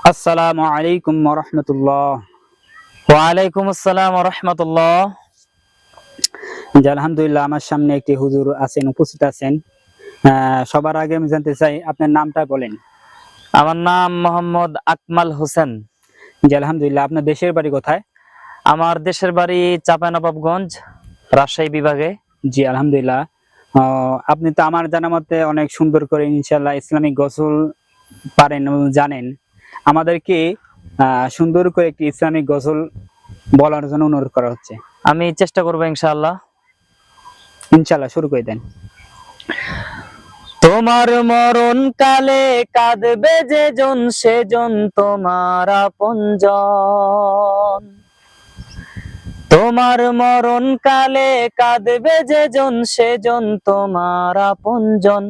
আসসালামু আলাইকুম ওয়া রাহমাতুল্লাহ। ওয়ালাইকুম আসসালাম ওয়া রাহমাতুল্লাহ। জি, আলহামদুলিল্লাহ আমার সামনে একটি হুজুর আছেন, উপস্থিত আছেন। সবার আগে আমি জানতে চাই আপনার নামটা বলেন। আমার নাম মোহাম্মদ আকমাল হোসেন। জি, আলহামদুলিল্লাহ আপনার দেশের বাড়ি কোথায়? আমার দেশের বাড়ি চাঁপাইনবাবগঞ্জ, রাজশাহী বিভাগে। জি, আলহামদুলিল্লাহ। আপনি তো আমার জানা মতে অনেক সুন্দর করে ইনশাআল্লাহ ইসলামিক গোসল পারেন এবং জানেন। আমাদেরকে সুন্দর করে একটি ইসলামিক গোসল বলার জন্য অনুরোধ করা হচ্ছে। আমি চেষ্টা করবো ইনশাআল্লাহ। ইনশাআল্লাহ শুরু করে দেন। তোমার মরণ কালে কাঁদবে যেজন, সেজন তোমার আপনজন। তোমার মরণ কালে কাঁদবে যেজন, সেজন তোমার আপনজন।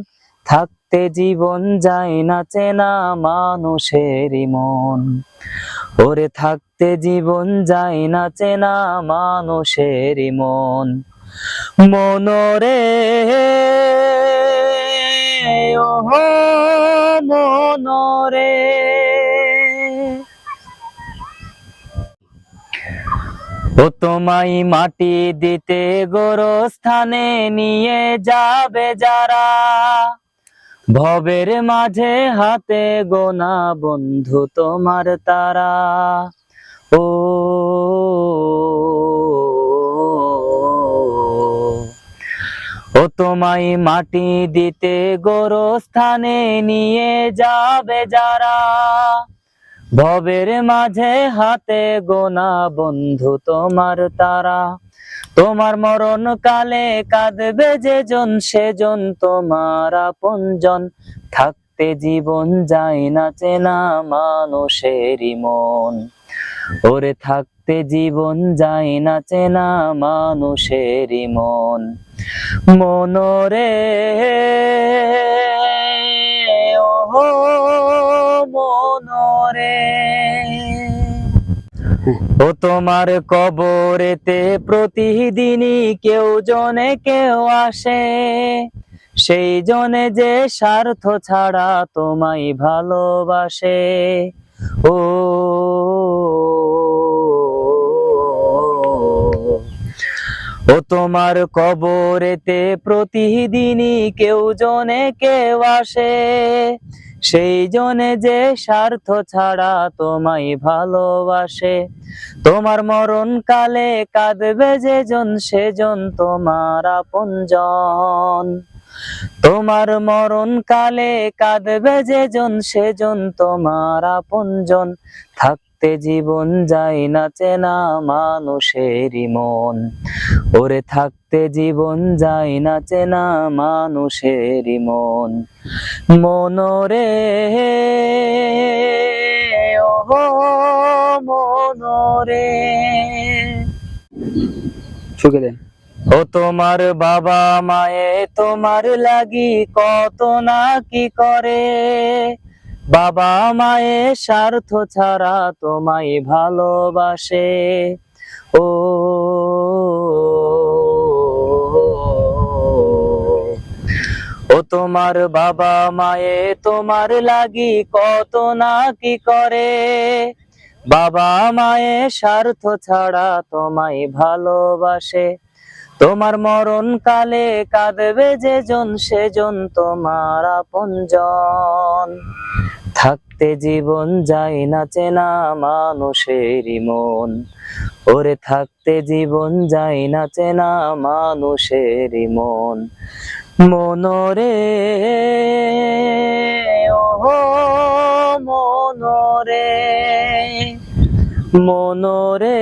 থাকতে জীবন যায় না চেনা মানুষেরই মন, ওরে থাকতে জীবন যায় না চেনা মানুষেরই মন। মনরে ওহো মনরে, ও তোমায় মাটি দিতে গোরস্থানে নিয়ে যাবে যারা, ভবের মাঝে হাতে গোনা বন্ধু তোমার তারা। ও ও তোমায় মাটি দিতে গোরস্থানে নিয়ে যাবে যারা, ভবের মাঝে হাতে গোনা বন্ধু তোমার তারা। তোমার মরণ কালে কাঁদবে যেজন, সেজন তোমার আপনজন। থাকতে জীবন যায় না চেনা মানুষেরই মন, ওরে থাকতে জীবন যায় না চেনা মানুষেরই মন। মনরে ওহো মনরে, ও তোমার কবরেতে প্রতিদিনই কেউ জনে কেউ আসে, সেই জনে যে স্বার্থ ছাড়া তোমায় ভালোবাসে। ও ও তোমার কবরেতে প্রতিদিনই কেউ জনে কেউ আসে, সেই জনে যে স্বার্থ ছাড়া তোমায় ভালোবাসে। তোমার মরণ কালে কাঁদবে যেজন, সেজন তোমার আপনজন। তোমার মরণ কালে কাঁদবে যেজন, সেজন তোমার আপনজন। থাকতে জীবন যায় না চেনা মানুষেরই মন, ওরে থাকতে জীবন যায় না চেনা মানুষেরই মন। মনরে ওহো মনরে, শুরু করে দেন। ও তোমার বাবা মায়ে তোমার লাগি কত না কি করে, বাবা মায়ে স্বার্থ ছাড়া তোমায় ভালোবাসে। ও ও তোমার বাবা মায়ে তোমার লাগি কত না কি করে, বাবা মায়ে স্বার্থ ছাড়া তোমায় ভালোবাসে। তোমার মরণ কালে কাঁদবে যেজন, সেজন তোমার আপনজন। থাকতে জীবন যায় না চেনা মানুষেরই মন, ওরে থাকতে জীবন যায় না চেনা মানুষেরই মন। মনরে ওহো মনরে, মনরে।